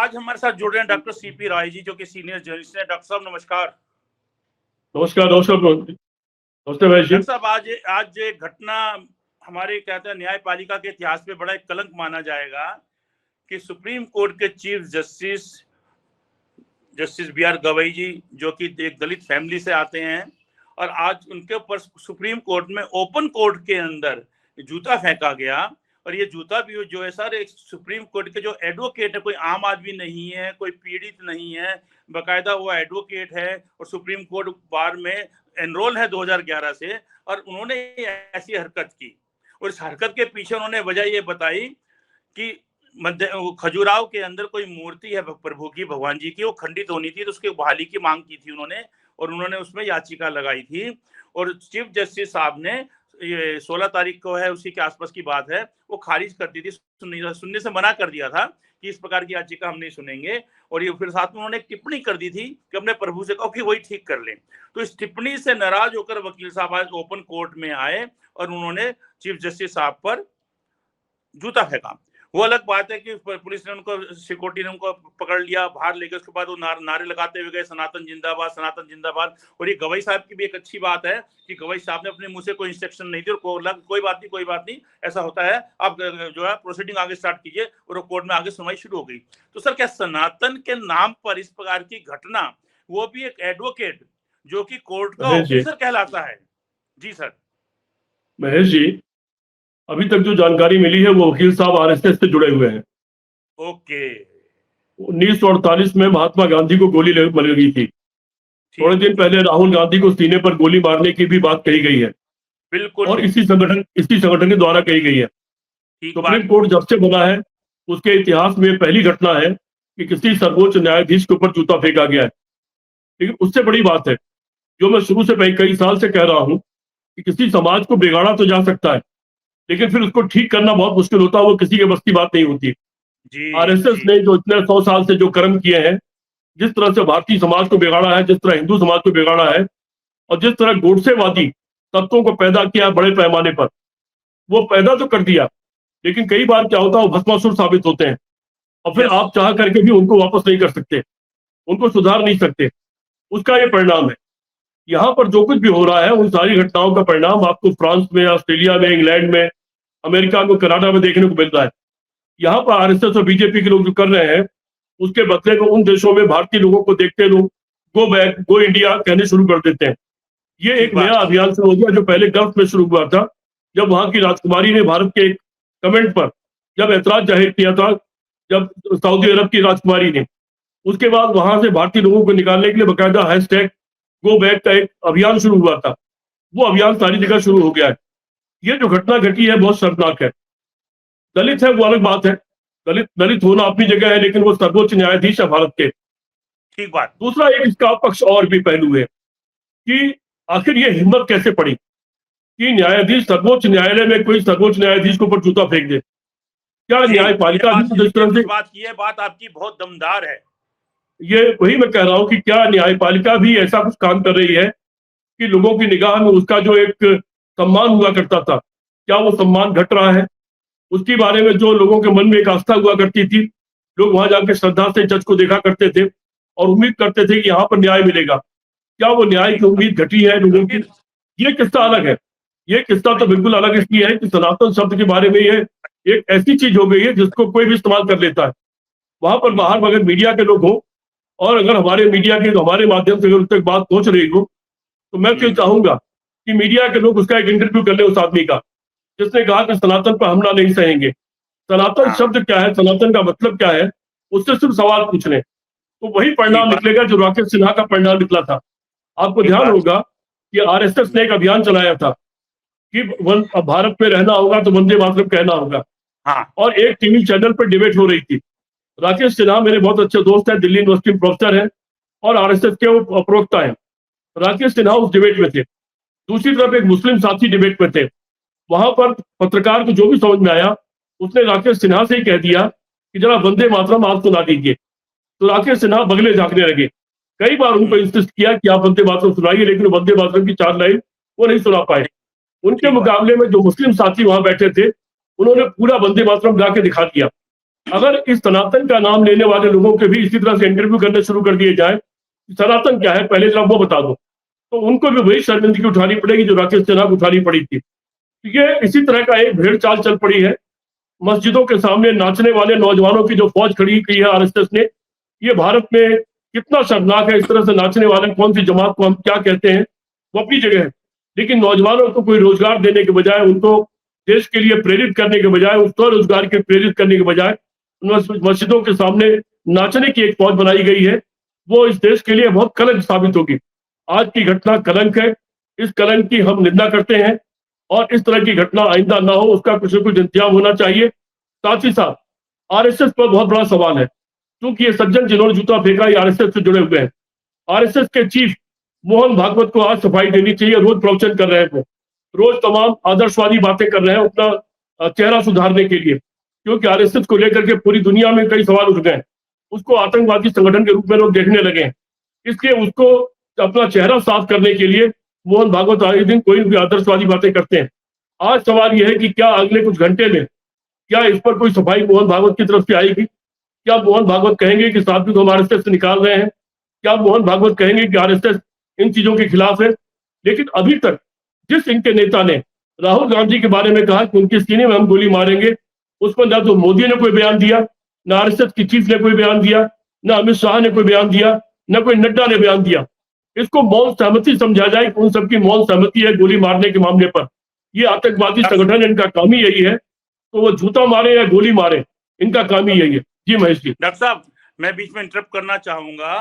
आज हमारे साथ जुड़ रहे हैं डॉक्टर सीपी राय जी, जो कि सीनियर जर्नलिस्ट हैं। डॉक्टर साहब नमस्कार। नमस्कार। नमस्ते भाई जी। डॉक्टर साहब, आज एक घटना हमारे कहते हैं न्यायपालिका के इतिहास में बड़ा एक कलंक माना जाएगा कि सुप्रीम कोर्ट के chief justice B R Gavai ji, जो कि एक दलित फैमिली से आते हैं, और आज उनके ऊपर सुप्रीम कोर्ट में ओपन कोर्ट के अंदर जूता फेंका गया। और ये जूता भी जो है सर, एक सुप्रीम कोर्ट के जो एडवोकेट है, कोई आम आदमी नहीं है, कोई पीड़ित नहीं है, बाकायदा वो एडवोकेट है और सुप्रीम कोर्ट बार में एनरोल है 2011 से, और उन्होंने ऐसी हरकत की। और इस हरकत के पीछे उन्होंने वजह ये बताई कि खजुराहो के अंदर कोई मूर्ति है प्रभु की, भगवान जी की, वो खंडित होनी थी, तो उसकी बहाली की मांग की थी उन्होंने, और उन्होंने उसमें याचिका लगाई थी। और चीफ जस्टिस साहब ने ये 16 तारीख को है, उसी के आसपास की बात है, वो खारिज कर दी थी, सुनने से मना कर दिया था कि इस प्रकार की याचिका हम नहीं सुनेंगे। और ये फिर साथ में उन्होंने एक टिप्पणी कर दी थी कि अपने प्रभु से कहो कि वही ठीक कर लें। तो इस टिप्पणी से नाराज होकर वकील साहब आज ओपन कोर्ट में आए और उन्होंने चीफ जस्टिस साहब पर जूता फेंका। वो अलग बात है कि पुलिस ने उनको, सिक्योरिटी ने उनको पकड़ लिया, बाहर लेकर उसके बाद वो नारे लगाते हुए गए, सनातन जिंदाबाद, सनातन जिंदाबाद। और ये गवई साहब की भी एक अच्छी बात है कि गवई साहब ने अपने मुंह से कोई इंस्ट्रक्शन नहीं दी और कोई बात नहीं, ऐसा होता है, आप जो है प्रोसीडिंग आगे स्टार्ट कीजिए, और कोर्ट में आगे सुनवाई शुरू हो गई। तो सर, क्या सनातन के नाम पर इस प्रकार की घटना, वो भी एक एडवोकेट जो कि कोर्ट का ऑफिसर कहलाता है? जी सर। महेश जी, अभी तक जो जानकारी मिली है वो वकील साहब आरएसएस से जुड़े हुए हैं। ओके। 1948 में महात्मा गांधी को गोली लगी थी। थोड़े दिन पहले राहुल गांधी को सीने पर गोली मारने की भी बात कही गई है, बिल्कुल, और इसी संगठन के द्वारा कही गई है। सुप्रीम कोर्ट जब से बना है उसके इतिहास में पहली घटना है कि किसी सर्वोच्च न्यायाधीश के ऊपर जूता फेंका गया है। लेकिन उससे बड़ी बात है, जो मैं शुरू से कई साल से कह रहा हूं, कि किसी समाज को बिगाड़ा तो जा सकता है, लेकिन फिर उसको ठीक करना बहुत मुश्किल होता है, वो किसी के बस की बात नहीं होती। आरएसएस ने जो इतने 100 साल से जो कर्म किए हैं, जिस तरह से भारतीय समाज को बिगाड़ा है, जिस तरह हिंदू समाज को बिगाड़ा है, और जिस तरह गोडसेवादी तत्वों को पैदा किया बड़े पैमाने पर, वो पैदा तो कर दिया, लेकिन कई बार क्या होता है, वो भस्मासुर साबित होते हैं, और फिर आप चाह करके भी उनको वापस नहीं कर सकते, उनको सुधार नहीं सकते। उसका ये परिणाम है। यहाँ पर जो कुछ भी हो रहा है, उन सारी घटनाओं का परिणाम आपको फ्रांस में, ऑस्ट्रेलिया में, इंग्लैंड में, अमेरिका में, कनाडा में देखने को मिल रहा है। यहाँ पर आरएसएस और बीजेपी के लोग जो कर रहे हैं, उसके बदले में उन देशों में भारतीय लोगों को देखते लोग गो बैक, गो इंडिया कहने शुरू कर देते हैं। ये एक नया अभियान शुरू हो गया, जो पहले गल्फ में शुरू हुआ था, जब वहां की राजकुमारी ने भारत के एक कमेंट पर जब ऐतराज जाहिर किया था, जब सऊदी अरब की राजकुमारी ने, उसके बाद वहां से भारतीय लोगों को निकालने के लिए बाकायदा हैशटैग गो बैक का एक अभियान शुरू हुआ था। वो अभियान सारी जगह शुरू हो गया है। ये जो घटना घटी है बहुत शर्मनाक है। दलित है वो अलग बात है, दलित होना अपनी जगह है, लेकिन वो सर्वोच्च न्यायाधीश है भारत के। ठीक बात। दूसरा एक इसका पक्ष और भी पहलू है कि आखिर ये हिम्मत कैसे पड़ी कि न्यायाधीश सर्वोच्च न्यायालय में कोई सर्वोच्च न्यायाधीश के ऊपर जूता फेंक दे। क्या न्यायपालिका जिस तरह से बात की है, बात आपकी बहुत दमदार है। ये वही मैं कह रहा हूं कि क्या न्यायपालिका भी ऐसा कुछ काम कर रही है कि लोगों की निगाह में उसका जो एक सम्मान हुआ करता था, क्या वो सम्मान घट रहा है? उसके बारे में जो लोगों के मन में एक आस्था हुआ करती थी, लोग वहां जाकर श्रद्धा से जज को देखा करते थे और उम्मीद करते थे कि यहाँ पर न्याय मिलेगा। क्या वो न्याय की उम्मीद घटी है लोगों की? ये किस्सा अलग है। ये किस्सा तो बिल्कुल अलग इसलिए है कि सनातन शब्द के बारे में ये एक ऐसी चीज हो गई है जिसको कोई भी इस्तेमाल कर लेता है। वहां पर बाहर अगर मीडिया के लोग हों, और अगर हमारे मीडिया के हमारे माध्यम से अगर उस तक बात पहुंच रही हो, तो मैं तो चाहूंगा कि मीडिया के लोग उसका एक इंटरव्यू कर ले उस आदमी का जिसने कहा कि सनातन पर हमला नहीं सहेंगे। सनातन शब्द क्या है, सनातन का मतलब क्या है, उससे सिर्फ सवाल पूछ लें, तो वही परिणाम निकलेगा जो राकेश सिन्हा का परिणाम निकला था। आपको ध्यान होगा कि आरएसएस ने एक अभियान चलाया था कि भारत में रहना होगा तो वंदे मातरम कहना होगा। और एक टीवी चैनल पर डिबेट हो रही थी। राकेश सिन्हा मेरे बहुत अच्छे दोस्त हैं, दिल्ली यूनिवर्सिटी में प्रोफेसर हैं और आरएसएस के वो प्रवक्ता हैं। राकेश सिन्हा उस डिबेट में थे, दूसरी तरफ एक मुस्लिम साथी डिबेट में थे। वहां पर पत्रकार को जो भी समझ में आया, उसने राकेश सिन्हा से ही कह दिया कि जरा वंदे मातरम आप सुना दीजिए। तो राकेश सिन्हा बगले झांकने लगे। कई बार उनको इंसिस्ट किया कि आप वंदे मातरम सुनाइए, लेकिन वंदे मातरम की 4 लाइन वो नहीं सुना पाए। उनके मुकाबले में जो मुस्लिम साथी वहां बैठे थे, उन्होंने पूरा वंदे मातरम गा के दिखा दिया। अगर इस सनातन का नाम लेने वाले लोगों के भी इसी तरह से इंटरव्यू करने शुरू कर दिए जाए, सनातन क्या है पहले जरा वो बता दो, तो उनको भी वही शर्मिंदगी उठानी पड़ेगी जो राकेश सिन्हा को उठानी पड़ी थी। ये इसी तरह का एक भेड़ चाल चल पड़ी है। मस्जिदों के सामने नाचने वाले नौजवानों की जो फौज खड़ी की है आरएसएस ने, ये भारत में कितना शर्मनाक है। इस तरह से नाचने वाले कौन सी जमात को हम क्या कहते हैं, वो अपनी जगह है, लेकिन नौजवानों को कोई रोजगार देने के बजाय, उनको देश के लिए प्रेरित करने के बजाय, उस स्वरोजगार के प्रेरित करने के बजाय मस्जिदों के सामने नाचने की एक फौज बनाई गई है, वो इस देश के लिए बहुत कलंक साबित होगी। आज की घटना कलंक है, इस कलंक की हम निंदा करते हैं और इस तरह की घटना आइंदा ना हो उसका कुछ न कुछ इंतजाम होना चाहिए। साथ ही साथ आरएसएस पर बहुत बड़ा सवाल है, क्योंकि ये सज्जन जिन्होंने जूता फेंका ये आरएसएस से जुड़े हुए हैं। आरएसएस के चीफ मोहन भागवत को आज सफाई देनी चाहिए। रोज प्रवचन कर रहे हैं वो, रोज तमाम आदर्शवादी बातें कर रहे हैं अपना चेहरा सुधारने के लिए, क्योंकि आरएसएस को लेकर के पूरी दुनिया में कई सवाल उठ गए हैं। उसको आतंकवादी संगठन के रूप में लोग देखने लगे हैं, इसलिए उसको अपना चेहरा साफ करने के लिए मोहन भागवत आए दिन कोई भी आदर्शवादी बातें करते हैं। आज सवाल यह है कि क्या अगले कुछ घंटे में क्या इस पर कोई सफाई मोहन भागवत की तरफ से आएगी? क्या मोहन भागवत कहेंगे कि साथी को हम आरएसएस से निकाल रहे हैं? क्या मोहन भागवत कहेंगे कि आरएसएस इन चीजों के खिलाफ है? लेकिन अभी तक जिस इनके नेता ने राहुल गांधी के बारे में कहा कि उनके सीने में हम गोली मारेंगे, उस पर न तो मोदी ने कोई बयान दिया, न आरएसएस की चीफ ने कोई बयान दिया, न अमित शाह ने कोई बयान दिया, न कोई नड्डा ने बयान दिया। इसको मौन सहमति समझा जाए कि उन सबकी मौन सहमति है गोली मारने के मामले पर। ये आतंकवादी संगठन, इनका काम ही यही है, तो वो जूता मारे या गोली मारे, इनका काम ही यही है। जी महेश जी। डॉक्टर साहब, मैं बीच में इंटरप्ट करना चाहूंगा।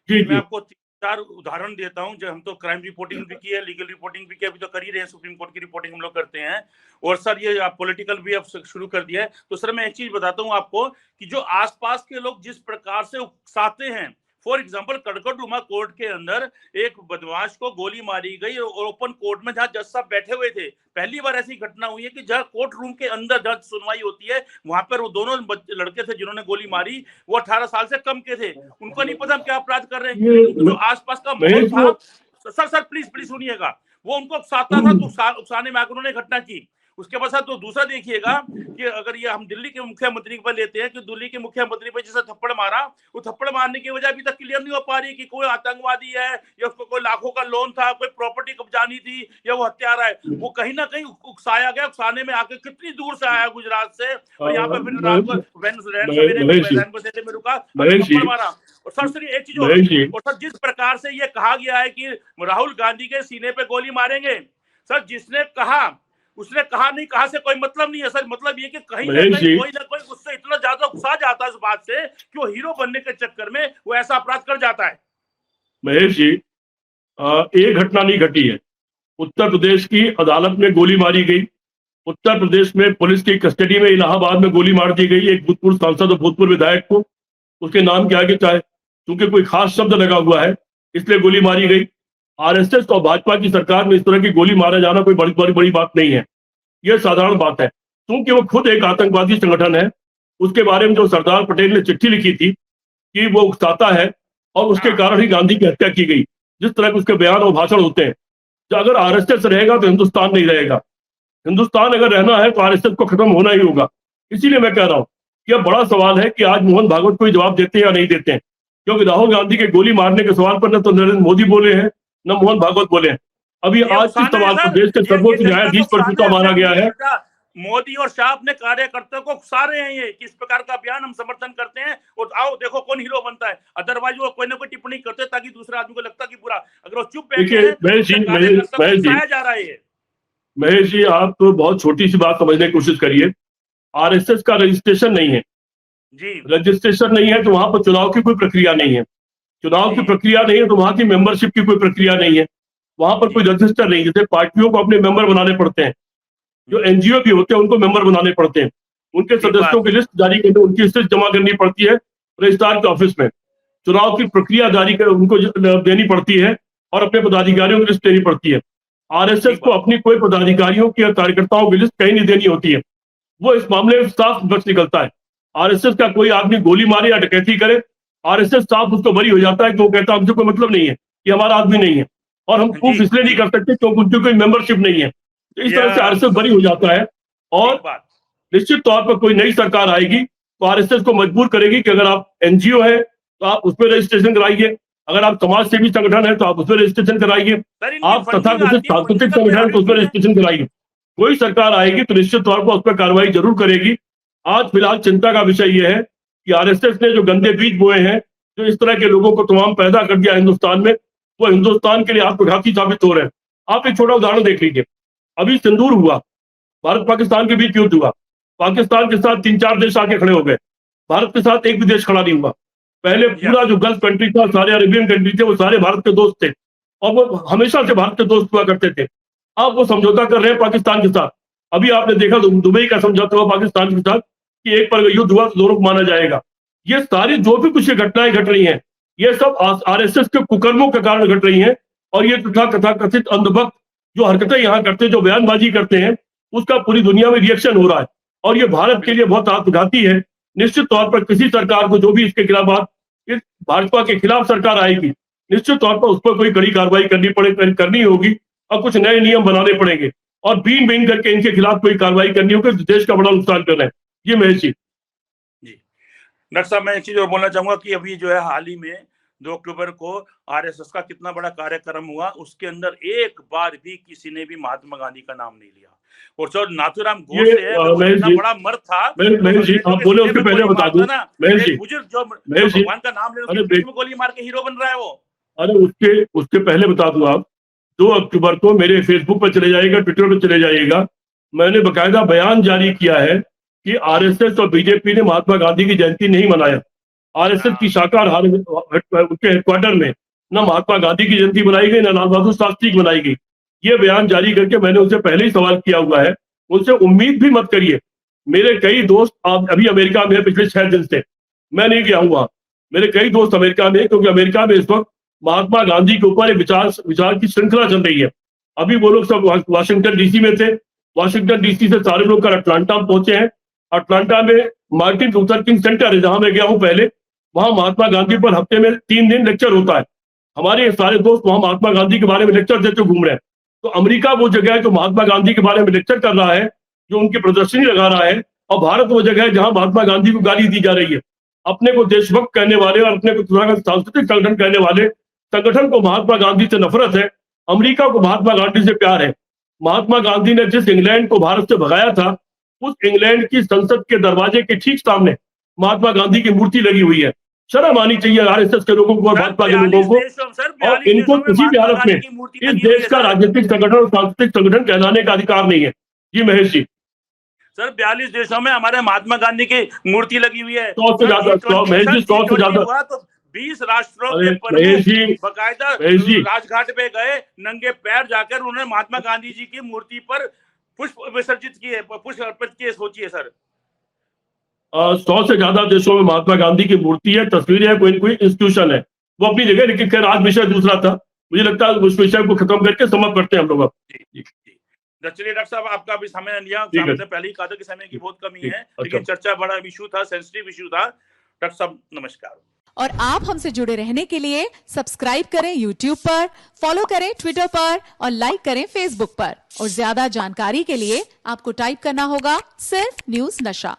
जी, मैं आपको 4 उदाहरण देता हूं। जो हम तो क्राइम रिपोर्टिंग भी की है, लीगल रिपोर्टिंग भी की, अभी तो कर ही रहे हैं, सुप्रीम कोर्ट की रिपोर्टिंग हम लोग करते हैं। और सर ये आप पॉलिटिकल भी अब शुरू कर दिया है। तो सर मैं एक चीज बताता हूं आपको कि जो आसपास के लोग जिस प्रकार से उकसाते हैं, फॉर एग्जाम्पल कड़कड़डुमा कोर्ट के अंदर एक बदमाश को गोली मारी गई और ओपन कोर्ट में जहां जज साहब बैठे हुए थे। पहली बार ऐसी घटना हुई है कि जहां कोर्ट रूम के अंदर जज सुनवाई होती है, वहां पर वो दोनों लड़के थे जिन्होंने गोली मारी, वो 18 साल से कम के थे। उनको नहीं पता हम क्या अपराध कर रहे हैं। तो जो आसपास का माहौल था, सर प्लीज सुनिएगा, वो उनको उकसाता था, तो उकसाने में आकर उन्होंने घटना की। उसके बाद तो दूसरा देखिएगा कि अगर ये हम दिल्ली के मुख्यमंत्री पर लेते हैं कि दिल्ली के मुख्यमंत्री पर जिसे थप्पड़ मारा, वो थप्पड़ मारने की वजह अभी तक क्लियर नहीं हो पा रही कि कोई आतंकवादी है या उसको कोई लाखों का लोन था, कोई प्रॉपर्टी कब्जानी थी, या वो हत्यारा है। वो कहीं ना कहीं उकसाया गया। उकसाने में आके कितनी दूर से आया गुजरात से, और यहाँ पे फिर रात को में रुका, थप्पड़ मारा। और सर एक चीज और सर, जिस प्रकार से ये कहा गया है कि राहुल गांधी के सीने पे गोली मारेंगे, सर जिसने कहा उसने कहा नहीं, कहा से कोई मतलब नहीं है सर। मतलब ये कि कहीं ना कहीं कोई ना कोई उससे इतना ज्यादा उकसा जाता है इस बात से कि वो हीरो बनने के चक्कर में वो ऐसा अपराध कर जाता है। महेश जी, एक घटना नहीं घटी है। उत्तर प्रदेश की अदालत में गोली मारी गई, उत्तर प्रदेश में पुलिस की कस्टडी में इलाहाबाद में गोली मार दी गई एक भूतपूर्व सांसद और भूतपूर्व विधायक को। उसके नाम के आगे चाहे क्योंकि कोई खास शब्द लगा हुआ है इसलिए गोली मारी गई। आरएसएस और भाजपा की सरकार में इस तरह की गोली मारा जाना कोई बड़ी बात नहीं है, यह साधारण बात है। क्योंकि वो खुद एक आतंकवादी संगठन है। उसके बारे में जो सरदार पटेल ने चिट्ठी लिखी थी कि वो उकसाता है और उसके कारण ही गांधी की हत्या की गई, जिस तरह के उसके बयान और भाषण होते हैं। तो अगर आरएसएस रहेगा तो हिंदुस्तान नहीं रहेगा। हिंदुस्तान अगर रहना है तो आरएसएस को खत्म होना ही होगा। इसीलिए मैं कह रहा हूं कि अब बड़ा सवाल है कि आज मोहन भागवत को जवाब देते हैं या नहीं देते हैं, क्योंकि राहुल गांधी के गोली मारने के सवाल पर न तो नरेंद्र मोदी बोले हैं न मोहन भागवत बोले हैं। अभी आज इस सवाल पर देश के सर्वोच्च न्यायाधीश पर जूता मारा गया है। मोदी और शाह अपने कार्यकर्ताओं को उकसा रहे हैं ये किस प्रकार का बयान हम समर्थन करते हैं, और आओ देखो कौन हीरो बनता है। अदरवाइज वो कोई ना कोई टिप्पणी करते ताकि दूसरे आदमी को लगता कि बुरा, अगर वो चुप बैठे हैं जा रहा है। महेश जी, आप तो बहुत छोटी सी बात समझने की कोशिश करिए। आरएसएस का रजिस्ट्रेशन नहीं है जी, रजिस्ट्रेशन नहीं है तो वहां पर चुनाव की कोई प्रक्रिया नहीं है। चुनाव की प्रक्रिया नहीं है तो वहां की मेंबरशिप की कोई प्रक्रिया नहीं है। वहां पर कोई रजिस्टर नहीं, जैसे पार्टियों को अपने मेंबर बनाने पड़ते हैं, जो एनजीओ भी होते हैं उनको मेंबर बनाने पड़ते हैं, उनके सदस्यों की लिस्ट जारी करनी, उनकी लिस्ट जमा करनी पड़ती है रजिस्ट्रार के ऑफिस में। चुनाव की प्रक्रिया जारी कर उनको देनी पड़ती है और अपने पदाधिकारियों की लिस्ट देनी पड़ती है। आरएसएस को अपनी कोई पदाधिकारियों की कार्यकर्ताओं की लिस्ट कहीं नहीं देनी होती है। वो इस मामले में साफ बच निकलता है। आरएसएस का कोई आदमी गोली मारे या डकैती करे, आरएसएस साफ उसको बरी हो जाता है कि वो कहता है हमसे कोई मतलब नहीं है, ये हमारा आदमी नहीं है, और हम प्रूफ इसलिए नहीं कर सकते क्योंकि उनकी कोई मेंबरशिप नहीं है। तो इस तरह से आरएसएस बरी हो जाता है। और निश्चित तौर पर कोई नई सरकार आएगी तो आरएसएस को मजबूर करेगी कि अगर आप एनजीओ है तो आप उसमें रजिस्ट्रेशन कराइए, अगर आप समाज सेवी संगठन है तो आप उसमें रजिस्ट्रेशन कराइए, आप तथाकथित सांस्कृतिक संगठन है तो उसमें रजिस्ट्रेशन कराइए। कोई सरकार आएगी तो निश्चित तौर पर उस पर कार्रवाई जरूर करेगी। आज फिलहाल चिंता का विषय यह है कि आरएसएस ने जो गंदे बीज बोए हैं, जो इस तरह के लोगों को तमाम पैदा कर दिया हिंदुस्तान में, वो हिंदुस्तान के लिए आत्मघाती साबित हो रहे हैं। आप एक छोटा उदाहरण देख लीजिए, अभी सिंदूर हुआ, भारत पाकिस्तान के बीच युद्ध हुआ, पाकिस्तान के साथ 3-4 देश आके खड़े हो गए, भारत के साथ एक भी देश खड़ा नहीं हुआ। पहले पूरा जो गल्फ कंट्री था, सारे अरेबियन कंट्री थे, वो सारे भारत के दोस्त थे और वो हमेशा से भारत के दोस्त हुआ करते थे। अब वो समझौता कर रहे हैं पाकिस्तान के साथ। अभी आपने देखा दुबई का समझौता हुआ पाकिस्तान के साथ कि एक पर युद्ध हुआ तो दोनों को माना जाएगा। ये सारी जो भी कुछ घटनाएं घट रही हैं, ये सब आरएसएस के कुकर्मों के कारण घट रही हैं। और ये तथाकथित अंधभक्त जो हरकतें यहाँ करते हैं, जो बयानबाजी करते हैं, उसका पूरी दुनिया में रिएक्शन हो रहा है और ये भारत के लिए बहुत आत्मघाती है। निश्चित तौर पर किसी सरकार को जो भी इसके खिलाफ इस भाजपा के खिलाफ सरकार आएगी, निश्चित तौर पर उस पर कोई कड़ी कार्रवाई करनी होगी और कुछ नए नियम बनाने पड़ेंगे और बीन बीन करके इनके खिलाफ कोई कार्रवाई करनी होगी। देश का बड़ा नुकसान कर रहे हैं। ये महेश जी। डॉक्टर साहब, मैं एक चीज और बोलना चाहूंगा कि अभी जो है हाल ही में 2 अक्टूबर को आरएसएस का कितना बड़ा कार्यक्रम हुआ, उसके अंदर एक बार भी किसी ने भी महात्मा गांधी का नाम नहीं लिया। और जो नाथूराम गोडसे है, वो इतना बड़ा मर्द था। महेश जी, आप बोले उसके पहले बता दूं, महेश जी, बुजुर्ग जो भगवान का नाम ले रहे में गोली मार के हीरो बन रहा है वो। अरे उसके पहले बता दूं, आप 2 अक्टूबर को मेरे फेसबुक पर चले जाइएगा, ट्विटर पर चले जाइएगा, मैंने बकायदा बयान जारी किया है कि आरएसएस और बीजेपी ने महात्मा गांधी की जयंती नहीं मनाया। आरएसएस की शाखा उनके हेडक्वार्टर में ना महात्मा गांधी की जयंती बनाई गई, ना लाल बहादुर शास्त्री की बनाई गई। ये बयान जारी करके मैंने उनसे पहले ही सवाल किया हुआ है, उनसे उम्मीद भी मत करिए। मेरे कई दोस्त अभी अमेरिका में पिछले 6 दिन से, मैं नहीं गया हूं वहां, मेरे कई दोस्त अमेरिका में, क्योंकि अमेरिका में इस वक्त महात्मा गांधी के ऊपर विचार की श्रृंखला चल रही है। अभी वो लोग सब वाशिंगटन डीसी में थे, वाशिंगटन डीसी से सारे लोग अटलांटा पहुंचे हैं। अटलांटा में मार्टिन लूथर किंग सेंटर है, जहां मैं गया हूं पहले, वहां महात्मा गांधी पर हफ्ते में 3 दिन लेक्चर होता है। हमारे सारे दोस्त वहां महात्मा गांधी के बारे में लेक्चर देते घूम रहे हैं। तो अमेरिका वो जगह है जो महात्मा गांधी के बारे में लेक्चर कर रहा है, जो उनकी प्रदर्शनी लगा रहा है, और भारत वो जगह है जहां महात्मा गांधी को गाली दी जा रही है। अपने को देशभक्त कहने वाले और अपने को सांस्कृतिक संगठन कहने वाले संगठन को महात्मा गांधी से नफरत है, अमेरिका को महात्मा गांधी से प्यार है। महात्मा गांधी ने जिस इंग्लैंड को भारत से भगाया था, उस इंग्लैंड की संसद के दरवाजे के ठीक सामने महात्मा गांधी की मूर्ति लगी हुई है। शर्म आनी चाहिए आरएसएस के लोगों को और भाजपा के लोगों को, और इनको किसी भी हालत में इस देश का राजनीतिक संगठन और सांस्कृतिक संगठन कहलाने का अधिकार नहीं है। जी महेश जी। सर 42 देशों में हमारे महात्मा गांधी की मूर्ति लगी हुई है। 100 से ज्यादा, महेश जी 100 से ज्यादा। तो 20 राष्ट्रों के प्रमुख बकायदा राजघाट पे गए, नंगे पैर जाकर उन्होंने महात्मा गांधी जी की मूर्ति पर पुष्प विसर्जित किए, पुष्प अर्पित किए। सोचिए सर, 100 से ज्यादा देशों में महात्मा गांधी की मूर्ति है, तस्वीरें है, कोई इंस्टीट्यूशन है, वो अपनी जगह। लेकिन खैर आज विषय दूसरा था, मुझे लगता है उस विषय को खत्म करके समाप्त करते हैं हम लोग। चलिए डॉक्टर साहब, आपका भी समय लिया, हमने पहले ही कहा था कि समय की बहुत कमी है, लेकिन चर्चा बड़ा इशू था, सेंसिटिव इशू था। डॉक्टर साहब नमस्कार। और आप हमसे जुड़े रहने के लिए सब्सक्राइब करें YouTube पर, फॉलो करें Twitter पर और लाइक करें Facebook पर। और ज्यादा जानकारी के लिए आपको टाइप करना होगा सिर्फ न्यूज़ नशा।